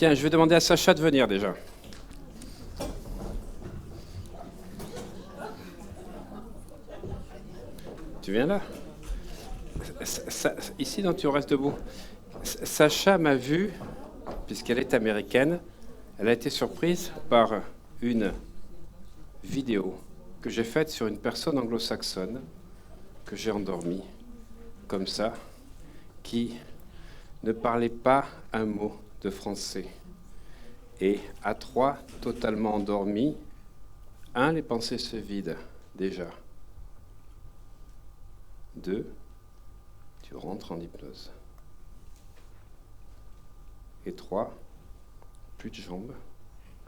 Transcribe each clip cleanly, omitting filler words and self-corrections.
Tiens, je vais demander à Sacha de venir déjà. Tu viens là? Ici, non, tu restes debout. Sacha m'a vu, puisqu'elle est américaine, elle a été surprise par une vidéo que j'ai faite sur une personne anglo-saxonne que j'ai endormie, comme ça, qui ne parlait pas un mot de français. Et à 3, totalement endormis, 1, les pensées se vident déjà. 2, tu rentres en hypnose. Et 3, plus de jambes,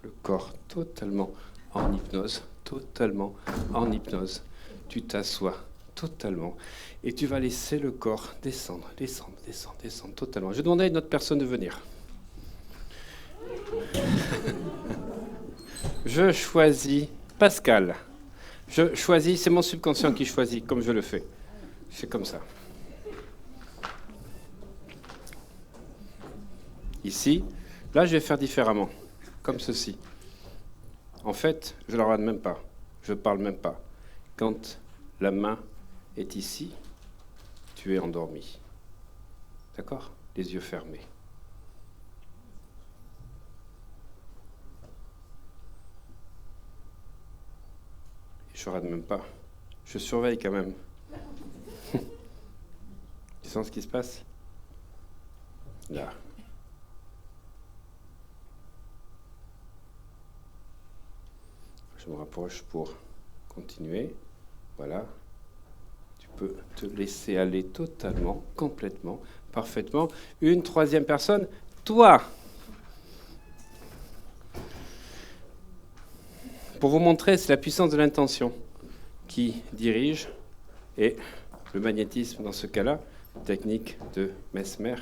le corps totalement en hypnose, Tu t'assois totalement et tu vas laisser le corps descendre totalement. Je demandais à une autre personne de venir. Je choisis Pascal. Je choisis, c'est mon subconscient qui choisit, comme je le fais. C'est comme ça. Ici, là, je vais faire différemment, comme ceci. En fait, je ne la regarde même pas, je ne parle même pas. Quand la main est ici, tu es endormi. D'accord? Les yeux fermés. Je ne regarde même pas. Je surveille quand même. Tu sens ce qui se passe? Là. Je me rapproche pour continuer. Voilà. Tu peux te laisser aller totalement, complètement, parfaitement. Une troisième personne, toi. Pour vous montrer, c'est la puissance de l'intention qui dirige et le magnétisme dans ce cas-là, technique de Mesmer.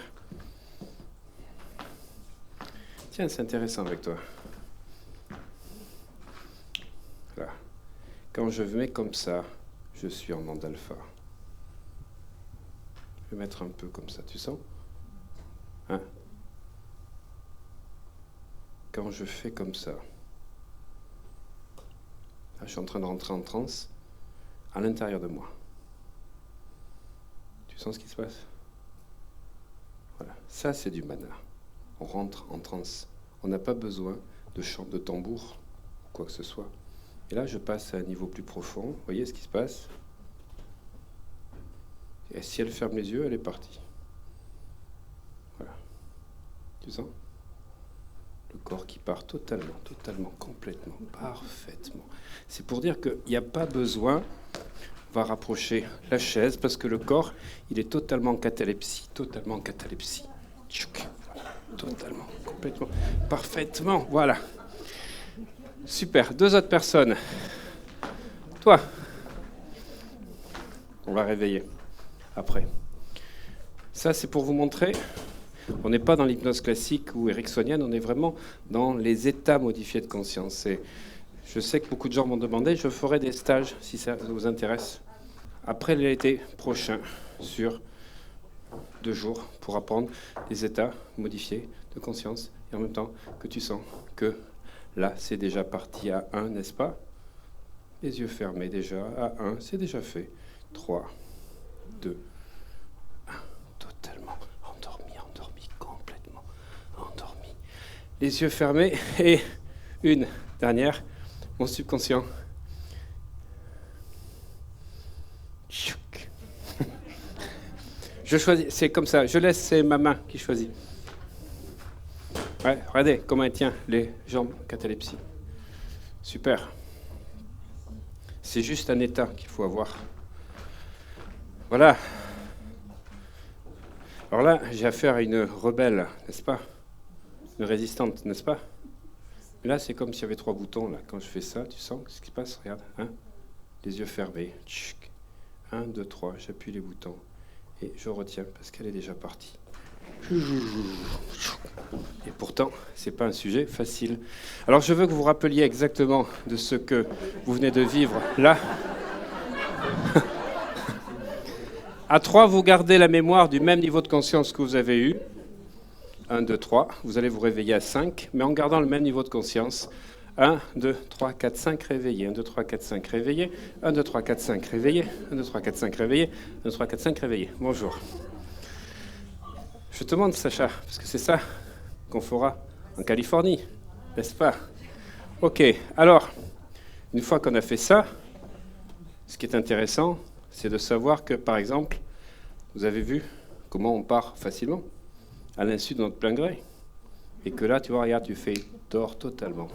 Tiens, c'est intéressant avec toi. Voilà. Quand je mets comme ça, je suis en onde alpha. Je vais mettre un peu comme ça, tu sens? Hein? Quand je fais comme ça, là, je suis en train de rentrer en transe à l'intérieur de moi. Tu sens ce qui se passe? Voilà, ça c'est du mana. On rentre en transe. On n'a pas besoin de chant de tambour, quoi que ce soit. Et là, je passe à un niveau plus profond. Vous voyez ce qui se passe? Et si elle ferme les yeux, elle est partie. Voilà. Tu sens? Le corps qui part totalement, complètement, parfaitement. C'est pour dire qu'il n'y a pas besoin, on va rapprocher la chaise, parce que le corps, il est totalement en catalepsie, Totalement, complètement, parfaitement, voilà. Super, 2 autres personnes. Toi. On va réveiller après. Ça, c'est pour vous montrer... On n'est pas dans l'hypnose classique ou ericksonienne, on est vraiment dans les états modifiés de conscience. Et je sais que beaucoup de gens m'ont demandé, je ferai des stages si ça vous intéresse, après l'été prochain, sur 2 jours, pour apprendre les états modifiés de conscience, et en même temps que tu sens que là, c'est déjà parti à 1, n'est-ce pas? Les yeux fermés déjà, à 1, c'est déjà fait. 3, 2, les yeux fermés, et une dernière, mon subconscient. Je choisis, c'est comme ça, je laisse, c'est ma main qui choisit. Ouais, regardez comment elle tient les jambes catalepsie. Super. C'est juste un état qu'il faut avoir. Voilà. Alors là, j'ai affaire à une rebelle, n'est-ce pas? Une résistante, n'est-ce pas? Mais là, c'est comme s'il y avait 3 boutons. Là. Quand je fais ça, tu sens ce qui se passe? Regarde. Hein? Les yeux fermés. 1, 2, 3. J'appuie les boutons. Et je retiens parce qu'elle est déjà partie. Et pourtant, ce n'est pas un sujet facile. Alors, je veux que vous vous rappeliez exactement de ce que vous venez de vivre là. À 3, vous gardez la mémoire du même niveau de conscience que vous avez eu. 1, 2, 3. Vous allez vous réveiller à 5, mais en gardant le même niveau de conscience. 1, 2, 3, 4, 5, réveillé. 1, 2, 3, 4, 5, réveillé. 1, 2, 3, 4, 5, réveillé. 1, 2, 3, 4, 5, réveillé. 1, 2, 3, 4, 5, réveillé. Bonjour. Je te demande, Sacha, parce que c'est ça qu'on fera en Californie, n'est-ce pas? Ok, alors, une fois qu'on a fait ça, ce qui est intéressant, c'est de savoir que, par exemple, vous avez vu comment on part facilement, à l'insu de notre plein gré. Et que là, tu vois, regarde, tu fais dors totalement.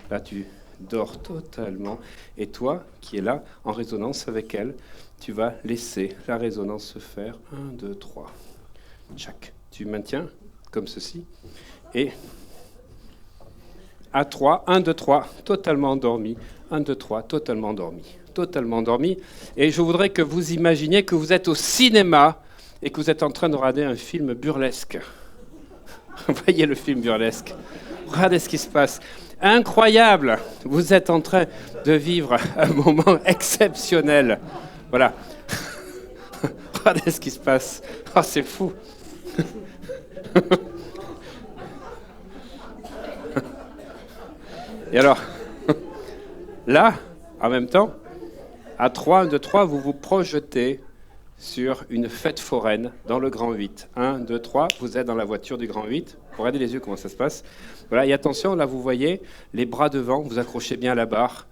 Là, tu dors totalement. Et toi, qui es là, en résonance avec elle, tu vas laisser la résonance se faire. 1, 2, 3. Tchac. Tu maintiens comme ceci. Et à 3, 1, 2, 3, totalement endormi. 1, 2, 3, totalement endormi. Totalement endormi. Et je voudrais que vous imaginiez que vous êtes au cinéma et que vous êtes en train de regarder un film burlesque. Voyez le film burlesque. Regardez ce qui se passe. Incroyable. Vous êtes en train de vivre un moment exceptionnel. Voilà. Regardez ce qui se passe. Oh, c'est fou. Et alors, là, en même temps, à 3, 1, 2, 3, vous vous projetez sur une fête foraine dans le Grand 8. 1, 2, 3, vous êtes dans la voiture du Grand 8. Regardez les yeux, comment ça se passe. Voilà, et attention, là, vous voyez les bras devant, vous accrochez bien à la barre,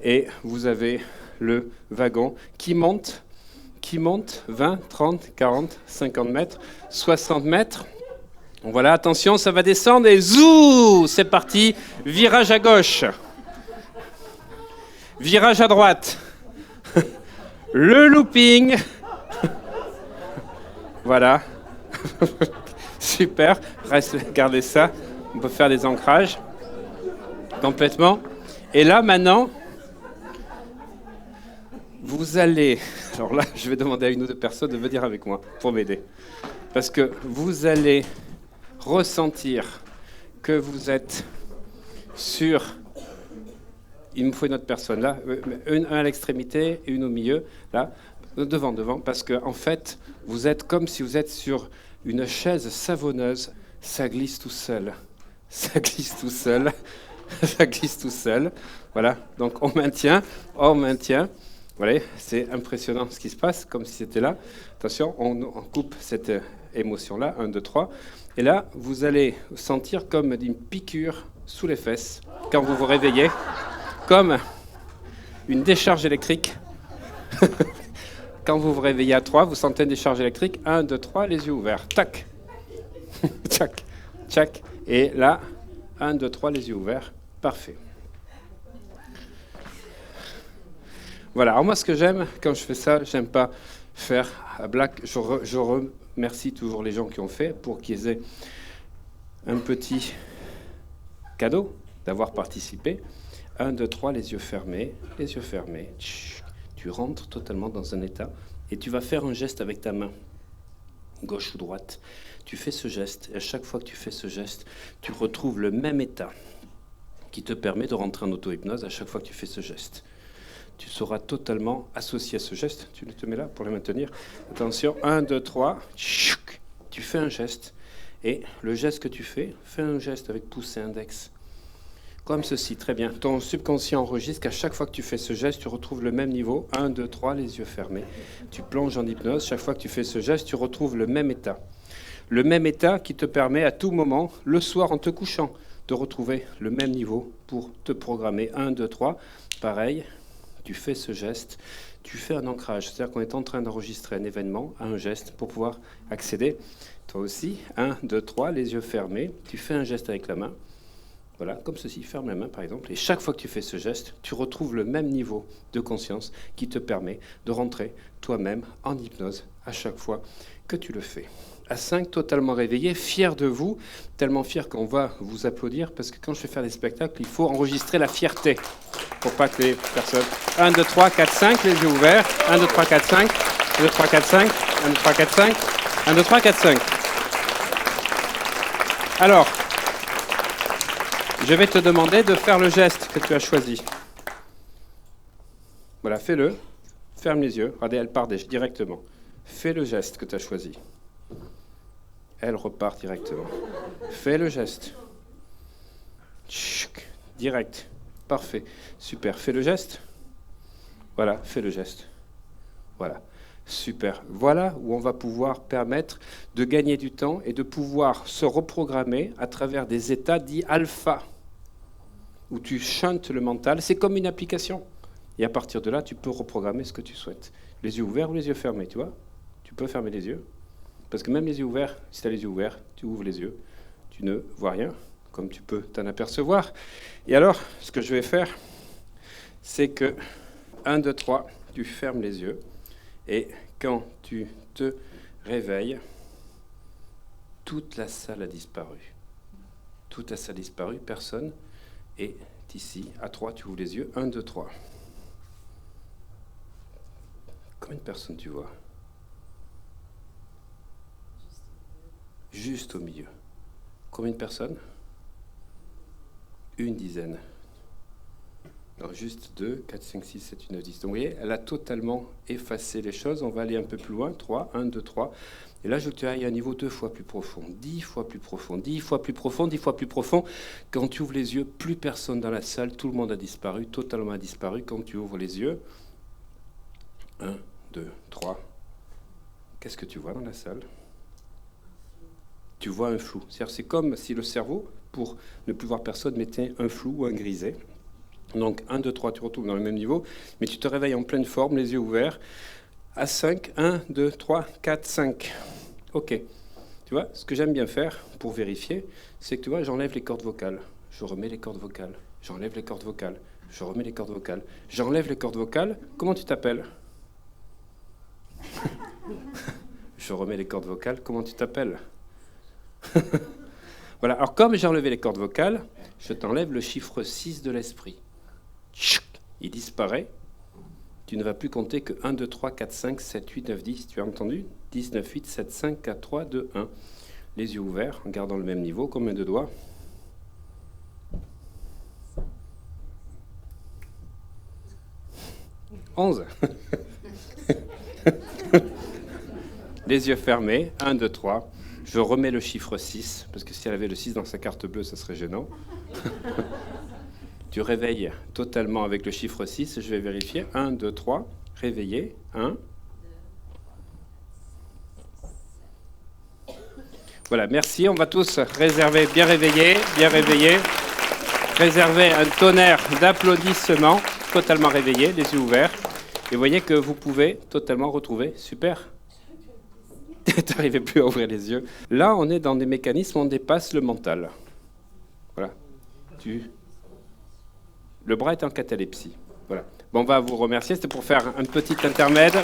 et vous avez le wagon qui monte 20, 30, 40, 50 mètres, 60 mètres. Voilà, attention, ça va descendre, et zou, c'est parti, virage à gauche, virage à droite, le looping. Voilà. Super. Regardez ça. On peut faire des ancrages. Complètement. Et là, maintenant, vous allez... Alors là, je vais demander à une ou deux personnes de venir avec moi pour m'aider. Parce que vous allez ressentir que vous êtes sur... Il me faut une autre personne là. Un à l'extrémité et une au milieu. Là. Devant, parce que en fait, vous êtes comme si vous êtes sur une chaise savonneuse. Ça glisse tout seul. Ça glisse tout seul. Ça glisse tout seul. Voilà. Donc on maintient. Voilà, c'est impressionnant ce qui se passe, comme si c'était là. Attention, on coupe cette émotion-là. 1, 2, 3. Et là, vous allez sentir comme une piqûre sous les fesses quand vous vous réveillez, comme une décharge électrique. Quand vous vous réveillez à 3, vous sentez une décharge électrique. 1, 2, 3, les yeux ouverts. Tac. Tchac. Tchac. Et là, 1, 2, 3, les yeux ouverts. Parfait. Voilà. Alors moi, ce que j'aime, quand je fais ça, j'aime pas faire à blague. Je remercie toujours les gens qui ont fait pour qu'ils aient un petit cadeau d'avoir participé. 1, 2, 3, les yeux fermés. Les yeux fermés. Tch. Tu rentres totalement dans un état et tu vas faire un geste avec ta main, gauche ou droite. Tu fais ce geste et à chaque fois que tu fais ce geste, tu retrouves le même état qui te permet de rentrer en auto-hypnose à chaque fois que tu fais ce geste. Tu seras totalement associé à ce geste. Tu te mets là pour le maintenir. Attention, 1, 2, 3. Tu fais un geste et le geste que tu fais un geste avec pouce et index. Comme ceci, très bien. Ton subconscient enregistre qu'à chaque fois que tu fais ce geste, tu retrouves le même niveau. 1, 2, 3, les yeux fermés. Tu plonges en hypnose. Chaque fois que tu fais ce geste, tu retrouves le même état. Le même état qui te permet à tout moment, le soir en te couchant, de retrouver le même niveau pour te programmer. 1, 2, 3, pareil, tu fais ce geste. Tu fais un ancrage. C'est-à-dire qu'on est en train d'enregistrer un événement à un geste pour pouvoir accéder. Toi aussi, 1, 2, 3, les yeux fermés. Tu fais un geste avec la main. Voilà, comme ceci, ferme la main par exemple, et chaque fois que tu fais ce geste, tu retrouves le même niveau de conscience qui te permet de rentrer toi-même en hypnose à chaque fois que tu le fais. À 5, totalement réveillé, fier de vous, tellement fier qu'on va vous applaudir, parce que quand je fais faire des spectacles, il faut enregistrer la fierté, pour pas que les personnes... 1, 2, 3, 4, 5, les yeux ouverts, 1, 2, 3, 4, 5, 1, 2, 3, 4, 5, 1, 2, 3, 4, 5, 1, 2, 3, 4, 5. Alors... je vais te demander de faire le geste que tu as choisi. Voilà, fais-le. Ferme les yeux. Regardez, elle part directement. Fais le geste que tu as choisi. elle repart directement. Fais le geste. Tchic, direct. Parfait. Super. Fais le geste. Voilà, fais le geste. Voilà. Super. Voilà où on va pouvoir permettre de gagner du temps et de pouvoir se reprogrammer à travers des états dits alpha, où tu chantes le mental. C'est comme une application. Et à partir de là, tu peux reprogrammer ce que tu souhaites. Les yeux ouverts ou les yeux fermés, tu vois? Tu peux fermer les yeux. Parce que même les yeux ouverts, si tu as les yeux ouverts, tu ouvres les yeux, tu ne vois rien, comme tu peux t'en apercevoir. Et alors, ce que je vais faire, c'est que 1, 2, 3, tu fermes les yeux. Et quand tu te réveilles, toute la salle a disparu. Toute la salle a disparu, personne est ici. À 3, tu ouvres les yeux. 1, 2, 3. Combien de personnes tu vois? Juste au milieu. Combien de personnes? Une dizaine. Alors juste 2, 4, 5, 6, 7, 8, 9, 10. Donc vous voyez, elle a totalement effacé les choses. On va aller un peu plus loin. 3, 1, 2, 3. Et là, je veux que tu ailles à un niveau 2 fois plus profond, 10 fois plus profond, 10 fois plus profond, 10 fois plus profond. Quand tu ouvres les yeux, plus personne dans la salle, tout le monde a disparu, totalement a disparu. Quand tu ouvres les yeux, 1, 2, 3. Qu'est-ce que tu vois dans la salle? Tu vois un flou. C'est-à-dire, c'est comme si le cerveau, pour ne plus voir personne, mettait un flou ou un grisé. Donc 1, 2, 3, tu retrouves dans le même niveau, mais tu te réveilles en pleine forme, les yeux ouverts. À 5, 1, 2, 3, 4, 5. Ok. Tu vois, ce que j'aime bien faire pour vérifier, c'est que tu vois, j'enlève les cordes vocales. Je remets les cordes vocales. J'enlève les cordes vocales. Je remets les cordes vocales. J'enlève les cordes vocales. Comment tu t'appelles? Je remets les cordes vocales. Comment tu t'appelles? Voilà. Alors, comme j'ai enlevé les cordes vocales, je t'enlève le chiffre 6 de l'esprit. Il disparaît. Tu ne vas plus compter que 1, 2, 3, 4, 5, 7, 8, 9, 10. Tu as entendu? 10, 9, 8, 7, 5, 4, 3, 2, 1. Les yeux ouverts, en gardant le même niveau. Combien de doigts? 11. Les yeux fermés. 1, 2, 3. Je remets le chiffre 6, parce que si elle avait le 6 dans sa carte bleue, ça serait gênant. Tu réveilles totalement avec le chiffre 6. Je vais vérifier. 1, 2, 3. Réveillé. 1. Voilà, merci. On va tous réserver, bien réveillés, bien réveillés. Réserver un tonnerre d'applaudissements, totalement réveillés, les yeux ouverts. Et vous voyez que vous pouvez totalement retrouver. Super. Tu n'arrivais plus à ouvrir les yeux. Là, on est dans des mécanismes, on dépasse le mental. Voilà. Le bras est en catalepsie. Voilà. Bon, on va vous remercier. C'était pour faire un petit intermède.